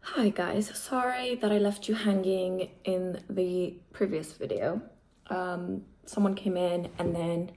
Hi guys, sorry that I left you hanging in the previous video. Someone came in and then,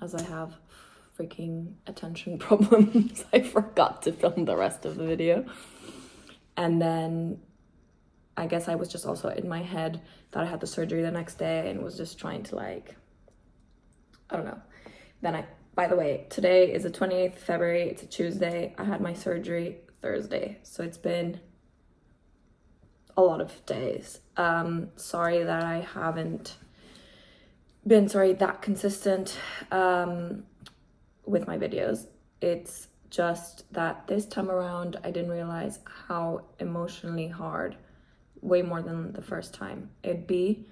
as I have freaking attention problems, I forgot to film the rest of the video. And then I guess I was just also in my head that I had the surgery the next day and was just trying to I don't know. By the way, today is the 28th of February, it's a Tuesday. I had my surgery Thursday, so it's been a lot of days. Sorry that I haven't been that consistent with my videos. It's just that this time around I didn't realize how emotionally hard, way more than the first time, it'd be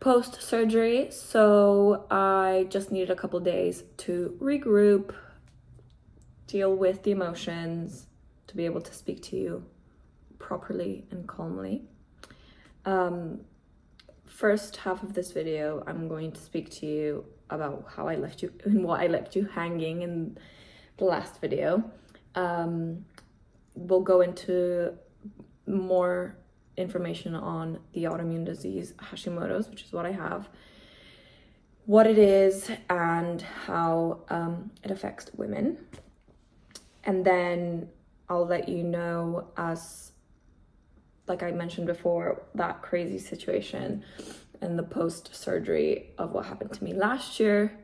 post-surgery. So I just needed a couple days to regroup, deal with the emotions, to be able to speak to you properly and calmly. First half of this video, I'm going to speak to you about how I left you and why I left you hanging in the last video. We'll go into more information on the autoimmune disease Hashimoto's, which is what I have, what it is, and how it affects women. And then I'll let you know, as like I mentioned before, that crazy situation and the post-surgery of what happened to me last year,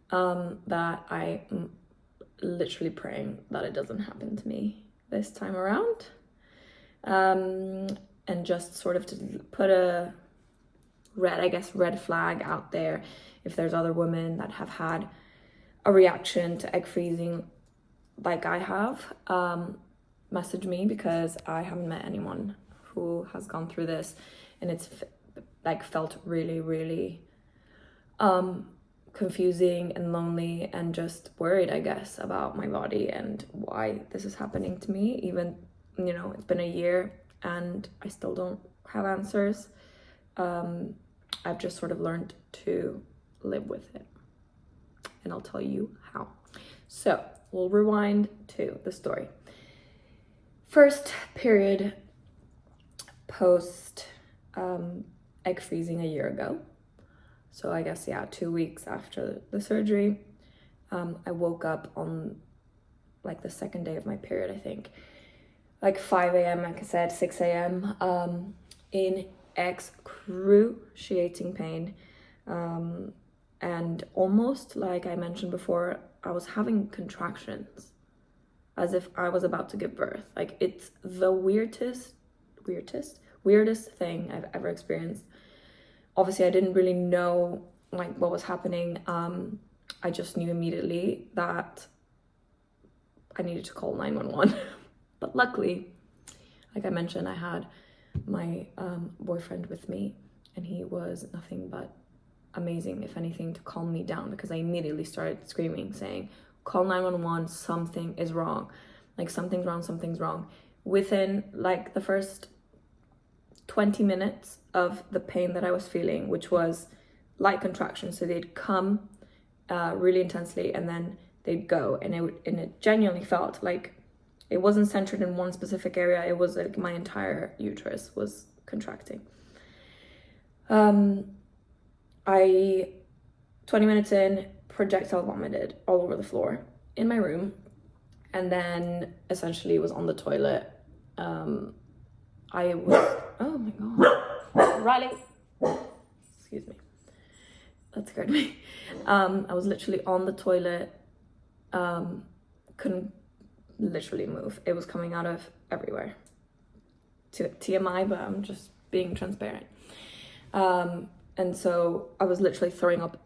that I'm literally praying that it doesn't happen to me this time around. And just sort of to put a red flag out there if there's other women that have had a reaction to egg freezing like I have. Message me, because I haven't met anyone who has gone through this, and it's felt really confusing and lonely and just worried, I guess, about my body and why this is happening to me. Even, it's been a year and I still don't have answers. I've just sort of learned to live with it, and I'll tell you how. So we'll rewind to the story. First period post egg freezing a year ago. So I guess, 2 weeks after the surgery, I woke up on the second day of my period, I think, 5 a.m, like I said, 6 a.m, in excruciating pain. And almost, like I mentioned before, I was having contractions as if I was about to give birth. It's the weirdest thing I've ever experienced. Obviously, I didn't really know what was happening. I just knew immediately that I needed to call 911. But luckily, like I mentioned, I had my boyfriend with me, and he was nothing but amazing, if anything, to calm me down, because I immediately started screaming, saying, call 911, something is wrong. Something's wrong. Within the first 20 minutes of the pain that I was feeling, which was light contractions, so they'd come really intensely and then they'd go, and it genuinely felt like it wasn't centered in one specific area. It was my entire uterus was contracting. 20 minutes in, projectile vomited all over the floor in my room, and then essentially was on the toilet. Oh my god, Riley, excuse me, that scared me. I was literally on the toilet, couldn't literally move. It was coming out of everywhere. TMI, but I'm just being transparent. And so I was literally throwing up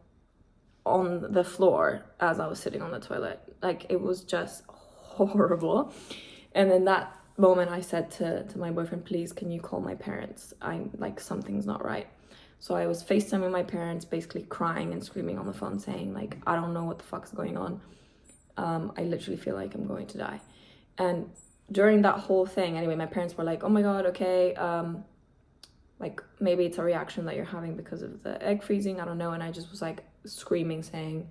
on the floor as I was sitting on the toilet. It was just horrible. And in that moment, I said to my boyfriend, please, can you call my parents? I'm something's not right. So I was FaceTiming my parents, basically crying and screaming on the phone, saying I don't know what the fuck's going on. I literally feel like I'm going to die. And during that whole thing, anyway, my parents were like, oh my god, okay, maybe it's a reaction that you're having because of the egg freezing, I don't know. And I just was screaming, saying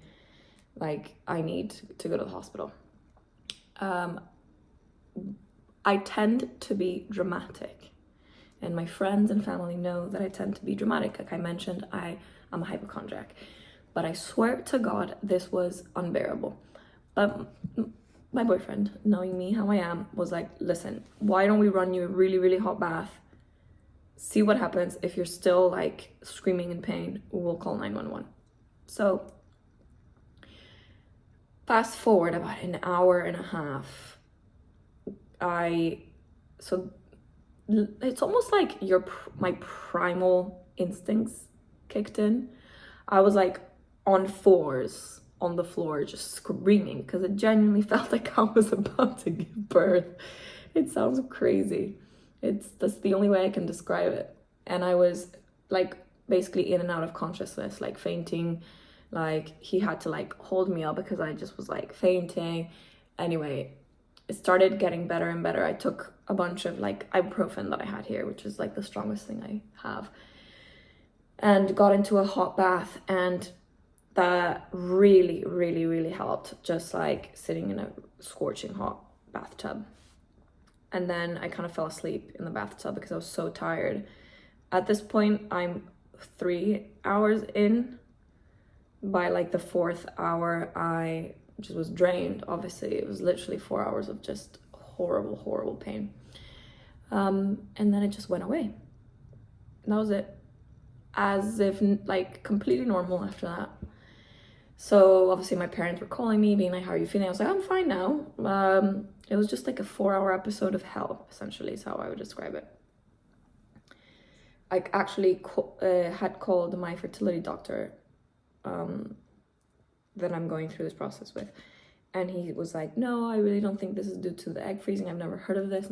I need to go to the hospital. I tend to be dramatic. And my friends and family know that I tend to be dramatic. Like I mentioned, I'm a hypochondriac. But I swear to God, this was unbearable. But my boyfriend, knowing me how I am, was like, listen, why don't we run you a really, really hot bath? See what happens. If you're still like screaming in pain, we'll call 911. So fast forward about an hour and a half. It's almost like my primal instincts kicked in. I was like on fours on the floor, just screaming, because it genuinely felt like I was about to give birth. It sounds crazy. That's the only way I can describe it. And I was like basically in and out of consciousness, like fainting. Like he had to like hold me up because I just was like fainting. Anyway, it started getting better and better. I took a bunch of like ibuprofen that I had here, which is like the strongest thing I have, and got into a hot bath, and that really, really, really helped, just like sitting in a scorching hot bathtub. And then I kind of fell asleep in the bathtub because I was so tired. At this point, I'm 3 hours in. By like the 4th hour, I just was drained. Obviously, it was literally 4 hours of just horrible, horrible pain. And then it just went away. That was it. As if like completely normal after that. So obviously my parents were calling me, being like, how are you feeling? I was like, I'm fine now. It was just like a 4-hour episode of hell, essentially, is how I would describe it. I actually had called my fertility doctor that I'm going through this process with. And he was like, no, I really don't think this is due to the egg freezing. I've never heard of this,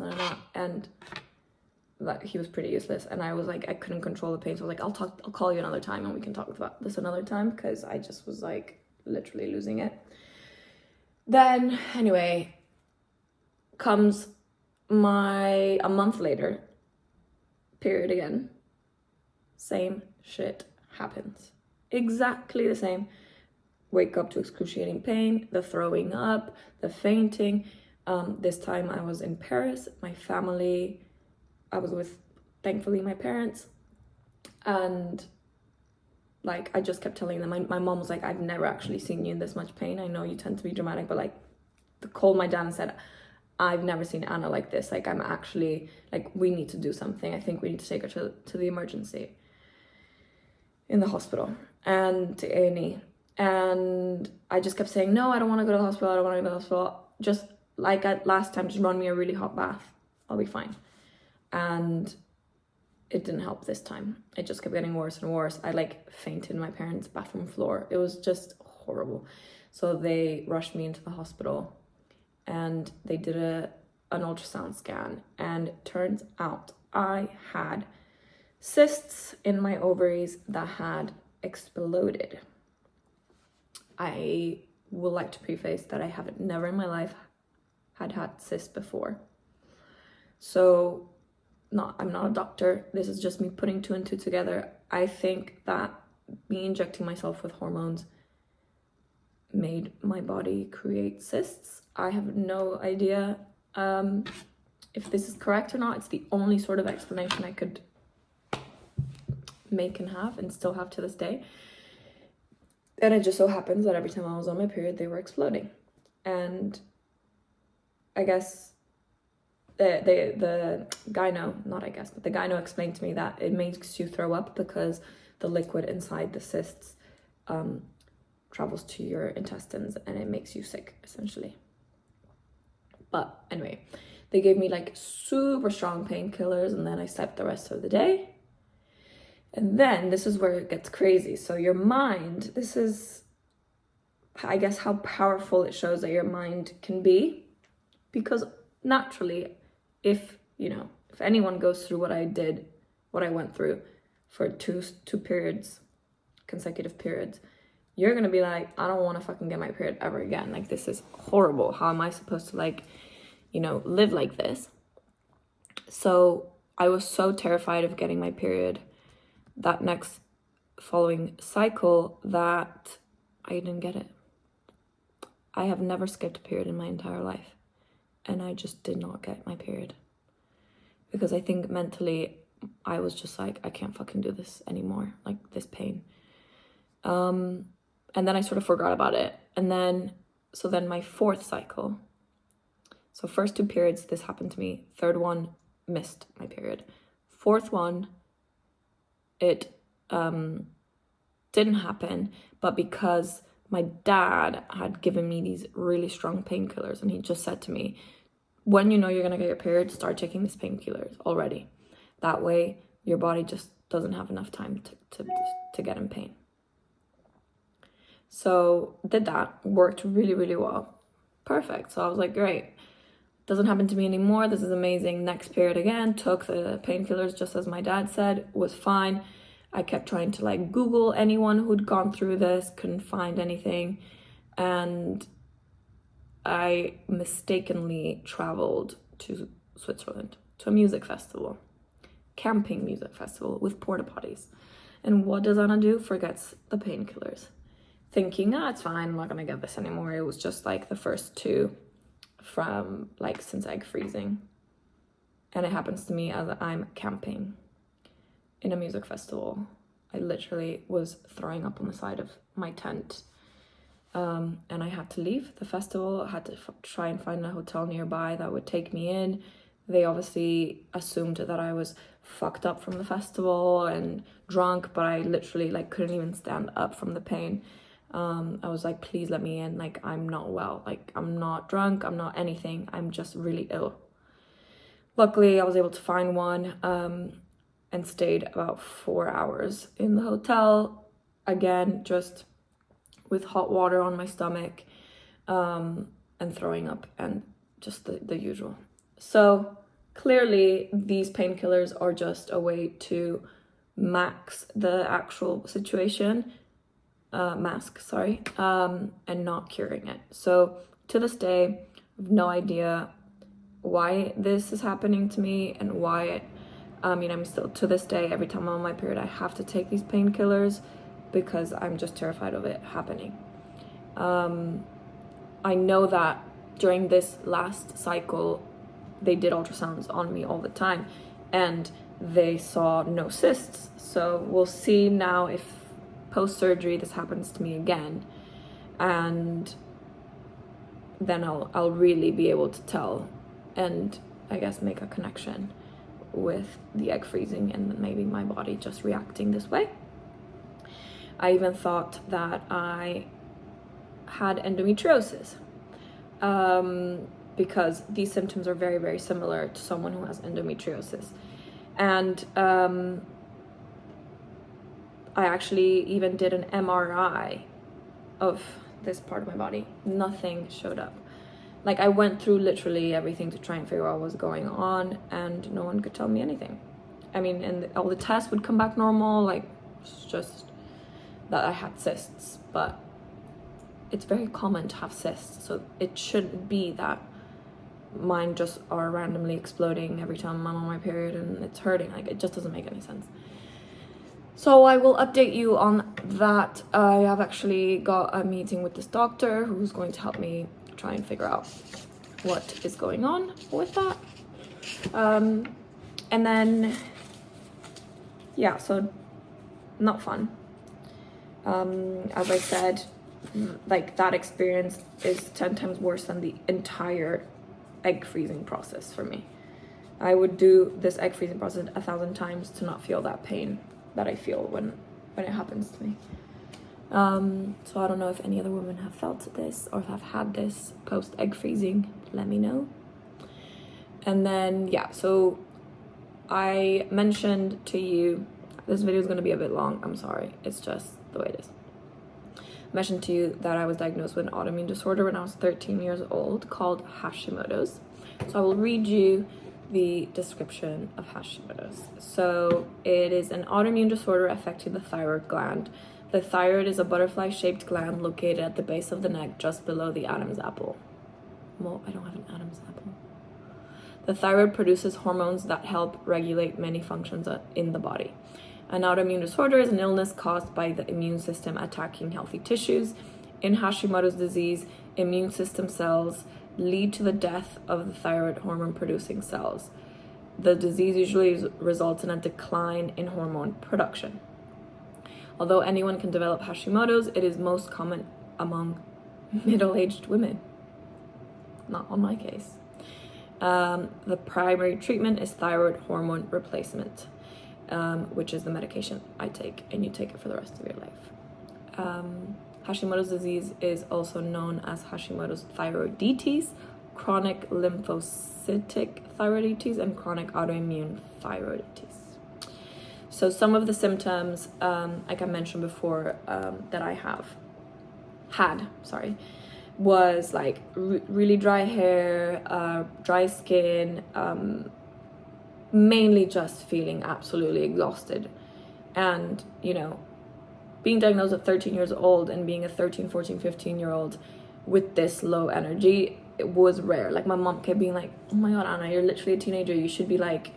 and that he was pretty useless. And I was like, I couldn't control the pain. So I was like, I'll call you another time and we can talk about this another time, because I just was like literally losing it. Then anyway, comes a month later, period again. Same shit happens. Exactly the same. Wake up to excruciating pain, the throwing up, the fainting. This time I was in Paris. I was with, thankfully, my parents. And like, I just kept telling them, my mom was like, I've never actually seen you in this much pain. I know you tend to be dramatic, but like, called my dad and said, I've never seen Anna like this. Like, I'm actually, like, we need to do something. I think we need to take her to the emergency in the hospital and to A&E. And I just kept saying, no, I don't want to go to the hospital. I don't want to go to the hospital. Just like last time, just run me a really hot bath. I'll be fine. And it didn't help this time. It just kept getting worse and worse. I like fainted in my parents' bathroom floor. It was just horrible. So they rushed me into the hospital and they did an ultrasound scan. And it turns out I had cysts in my ovaries that had exploded. I would like to preface that I have never in my life had cysts before. So I'm not a doctor. This is just me putting 2 and 2 together. I think that me injecting myself with hormones made my body create cysts. I have no idea if this is correct or not. It's the only sort of explanation I could make and have and still have to this day. And it just so happens that every time I was on my period, they were exploding. And I guess the gyno explained to me that it makes you throw up because the liquid inside the cysts travels to your intestines and it makes you sick, essentially. But anyway, they gave me like super strong painkillers and then I slept the rest of the day. And then this is where it gets crazy. So your mind, this is, I guess, how powerful it shows that your mind can be. Because naturally, if anyone goes through what I went through for two periods, consecutive periods, you're going to be like, I don't want to fucking get my period ever again. Like, this is horrible. How am I supposed to live like this? So I was so terrified of getting my period that next following cycle that I didn't get it. I have never skipped a period in my entire life. and I just did not get my period. Because I think mentally I was just like, I can't fucking do this anymore, like this pain. And then I sort of forgot about it. And then my 4th cycle, so first 2 periods, this happened to me. 3rd one, missed my period. 4th one, it didn't happen, but because my dad had given me these really strong painkillers, and he just said to me, when you know you're gonna get your period, start taking these painkillers already. That way, your body just doesn't have enough time to get in pain. So did that, worked really, really well. Perfect. So I was like, great. Doesn't happen to me anymore. This is amazing. Next period again, took the painkillers just as my dad said, was fine. I kept trying to like Google anyone who'd gone through this, couldn't find anything. And I mistakenly traveled to Switzerland to a music festival, camping music festival with porta potties. And what does Anna do? Forgets the painkillers. Thinking, it's fine, I'm not gonna get this anymore. It was just like the first 2 from like since egg freezing. And it happens to me as I'm camping in a music festival. I literally was throwing up on the side of my tent. And I had to leave the festival. I had to try and find a hotel nearby that would take me in. They obviously assumed that I was fucked up from the festival and drunk, but I literally like couldn't even stand up from the pain. I was like, please let me in. Like, I'm not well. Like, I'm not drunk. I'm not anything. I'm just really ill. Luckily, I was able to find one and stayed about 4 hours in the hotel. Again, just with hot water on my stomach and throwing up and just the usual. So clearly, these painkillers are just a way to mask the actual situation. And not curing it. So to this day, I have no idea why this is happening to me and why I'm still, to this day, every time I'm on my period, I have to take these painkillers because I'm just terrified of it happening. I know that during this last cycle, they did ultrasounds on me all the time and they saw no cysts. So we'll see now if post-surgery this happens to me again, and then I'll really be able to tell and I guess make a connection with the egg freezing and maybe my body just reacting this way. I even thought that I had endometriosis because these symptoms are very, very similar to someone who has endometriosis. And I actually even did an MRI of this part of my body. Nothing showed up. Like, I went through literally everything to try and figure out what was going on, and no one could tell me anything. I mean, and all the tests would come back normal, like, it's just that I had cysts, but it's very common to have cysts, so it shouldn't be that mine just are randomly exploding every time I'm on my period and it's hurting. Like, it just doesn't make any sense. So I will update you on that. I have actually got a meeting with this doctor who's going to help me try and figure out what is going on with that. And then, yeah, so not fun. As I said, like, that experience is 10 times worse than the entire egg freezing process for me. I would do this egg freezing process 1,000 times to not feel that pain that I feel when it happens to me. So I don't know if any other women have felt this or have had this post egg freezing. Let me know. And then, yeah, so I mentioned to you, this video is going to be a bit long, I'm sorry, it's just the way it is. I mentioned to you that I was diagnosed with an autoimmune disorder when I was 13 years old called Hashimotos. So I will read you the description of Hashimotos. So it is an autoimmune disorder affecting the thyroid gland. The thyroid is a butterfly-shaped gland located at the base of the neck just below the Adam's apple. Well, I don't have an Adam's apple. The thyroid produces hormones that help regulate many functions in the body. An autoimmune disorder is an illness caused by the immune system attacking healthy tissues. In Hashimoto's disease, immune system cells lead to the death of the thyroid hormone producing cells. The disease usually results in a decline in hormone production. Although anyone can develop Hashimoto's, it is most common among middle-aged women. Not on my case. The primary treatment is thyroid hormone replacement, which is the medication I take, and you take it for the rest of your life. Hashimoto's disease is also known as Hashimoto's thyroiditis, chronic lymphocytic thyroiditis, and chronic autoimmune thyroiditis. So some of the symptoms, like I mentioned before, that I had, was like really dry hair, dry skin, mainly just feeling absolutely exhausted. And, you know, being diagnosed at 13 years old and being a 13, 14, 15-year-old with this low energy, it was rare. Like, my mom kept being like, oh my God, Anna, you're literally a teenager. You should be like,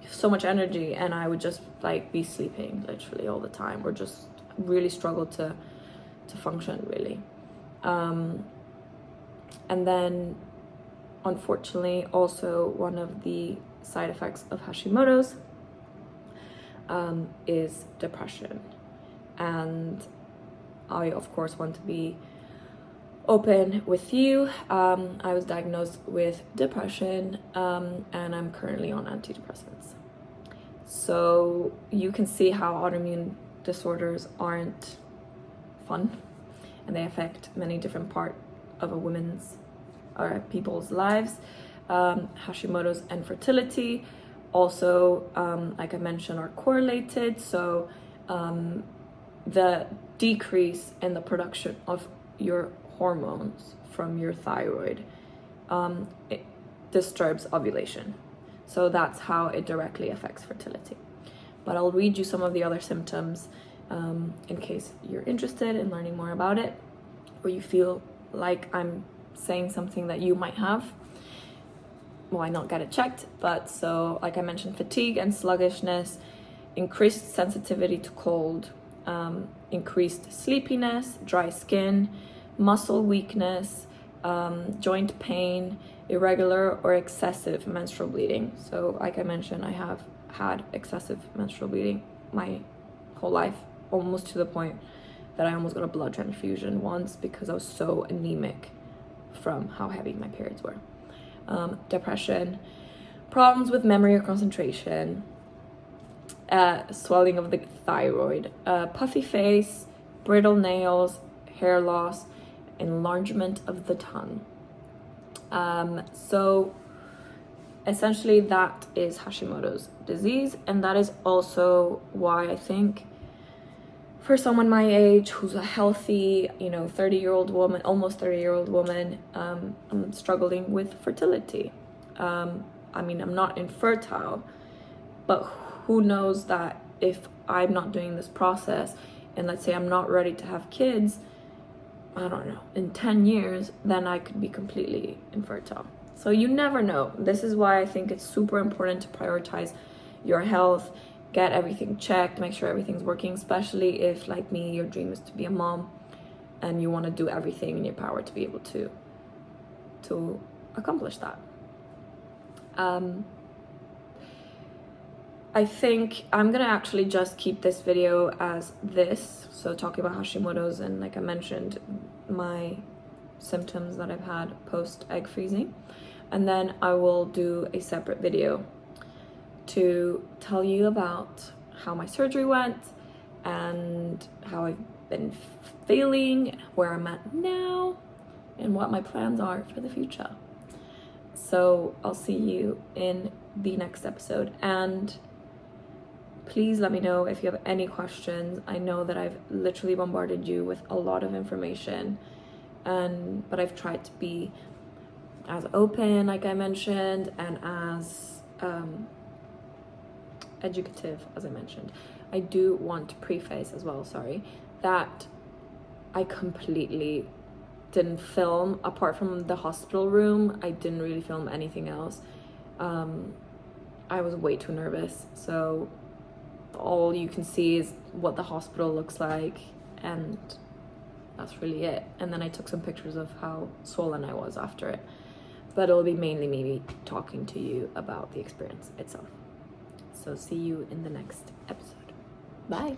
so much energy. And I would just like be sleeping literally all the time, or just really struggle to function, really. And then, unfortunately, also one of the side effects of Hashimoto's is depression. And I, of course, want to be open with you. I was diagnosed with depression, and I'm currently on antidepressants. So you can see how autoimmune disorders aren't fun, and they affect many different parts of a woman's or people's lives. Hashimoto's and fertility also, like I mentioned, are correlated. So the decrease in the production of your hormones from your thyroid, it disturbs ovulation. So that's how it directly affects fertility. But I'll read you some of the other symptoms in case you're interested in learning more about it, or you feel like I'm saying something that you might have. Why not get it checked? But so, like I mentioned, fatigue and sluggishness, increased sensitivity to cold, increased sleepiness, dry skin, muscle weakness, joint pain, irregular or excessive menstrual bleeding. So like I mentioned, I have had excessive menstrual bleeding my whole life, almost to the point that I almost got a blood transfusion once because I was so anemic from how heavy my periods were. Depression, problems with memory or concentration, swelling of the thyroid, puffy face, brittle nails, hair loss, enlargement of the tongue. So essentially that is Hashimoto's disease, and that is also why I think for someone my age who's a healthy, 30-year-old woman, almost 30-year-old woman, I'm struggling with fertility. I mean, I'm not infertile, but who knows that if I'm not doing this process, and let's say I'm not ready to have kids, I don't know, in 10 years, then I could be completely infertile. So you never know. This is why I think it's super important to prioritize your health, get everything checked, make sure everything's working, especially if, like me, your dream is to be a mom and you want to do everything in your power to be able to accomplish that. I think I'm gonna actually just keep this video as this, so talking about Hashimoto's and, like I mentioned, my symptoms that I've had post egg freezing, and then I will do a separate video to tell you about how my surgery went and how I've been feeling, where I'm at now, and what my plans are for the future. So I'll see you in the next episode, and please let me know if you have any questions. I know that I've literally bombarded you with a lot of information, but I've tried to be as open, like I mentioned, and as educative, as I mentioned. I do want to preface as well, that I completely didn't film, apart from the hospital room, I didn't really film anything else. I was way too nervous, so all you can see is what the hospital looks like, and that's really it. And then I took some pictures of how swollen I was after it. But it'll be mainly me talking to you about the experience itself. So see you in the next episode. Bye.